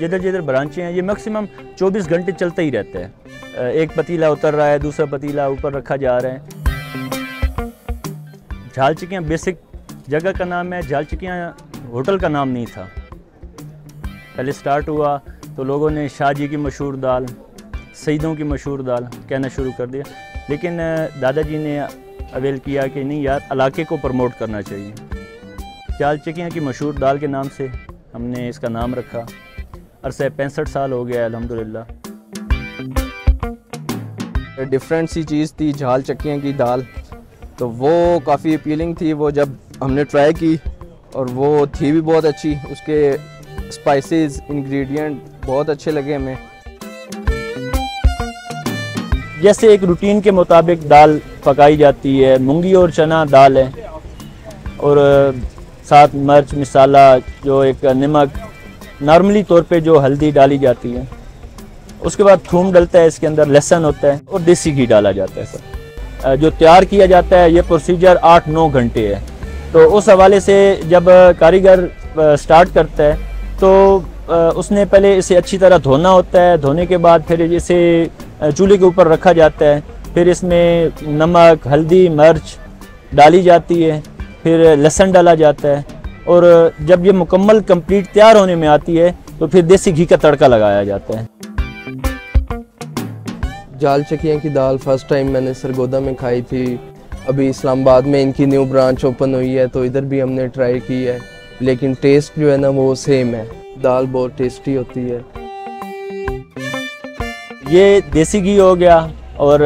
जिधर जिधर ब्रांचें हैं ये मैक्सिमम 24 घंटे चलता ही रहता है। एक पतीला उतर रहा है, दूसरा पतीला ऊपर रखा जा रहा है। झाल चिकियाँ बेसिक जगह का नाम है, झाल चिकियाँ होटल का नाम नहीं था। पहले स्टार्ट हुआ तो लोगों ने शाह जी की मशहूर दाल, सईदों की मशहूर दाल कहना शुरू कर दिया, लेकिन दादाजी ने अवेल किया कि नहीं यार, इलाके को प्रमोट करना चाहिए। झाल चिकियाँ की मशहूर दाल के नाम से हमने इसका नाम रखा। अरसे 65 साल हो गया अल्हम्दुलिल्लाह। डिफरेंट सी चीज़ थी झाल चक्कियाँ की दाल, तो वो काफ़ी अपीलिंग थी वो जब हमने ट्राई की, और वो थी भी बहुत अच्छी। उसके स्पाइसेस इंग्रेडिएंट बहुत अच्छे लगे हमें। जैसे एक रूटीन के मुताबिक दाल पकाई जाती है, मूंगी और चना दाल है, और साथ मिर्च मसाला, जो एक नमक, नॉर्मली तौर पे जो हल्दी डाली जाती है, उसके बाद थूम डलता है, इसके अंदर लहसुन होता है और देसी घी डाला जाता है। सर जो तैयार किया जाता है ये प्रोसीजर 8-9 घंटे है। तो उस हवाले से जब कारीगर स्टार्ट करता है तो उसने पहले इसे अच्छी तरह धोना होता है। धोने के बाद फिर इसे चूल्हे के ऊपर रखा जाता है, फिर इसमें नमक, हल्दी, मिर्च डाली जाती है, फिर लहसुन डाला जाता है, और जब ये मुकम्मल कंप्लीट तैयार होने में आती है तो फिर देसी घी का तड़का लगाया जाता है। झाल चकियाँ की दाल फर्स्ट टाइम मैंने सरगोदा में खाई थी। अभी इस्लामाबाद में इनकी न्यू ब्रांच ओपन हुई है तो इधर भी हमने ट्राई की है, लेकिन टेस्ट जो है ना वो सेम है। दाल बहुत टेस्टी होती है। ये देसी घी हो गया, और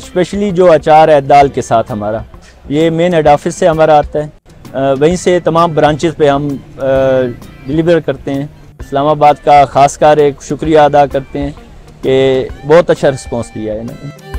स्पेशली जो अचार है दाल के साथ हमारा, ये मेन हेड ऑफिस से हमारा आता है। वहीं से तमाम ब्रांचेस पे हम डिलीवर करते हैं। इस्लामाबाद का खासकर एक शुक्रिया अदा करते हैं कि बहुत अच्छा रिस्पांस दिया है इन्होंने।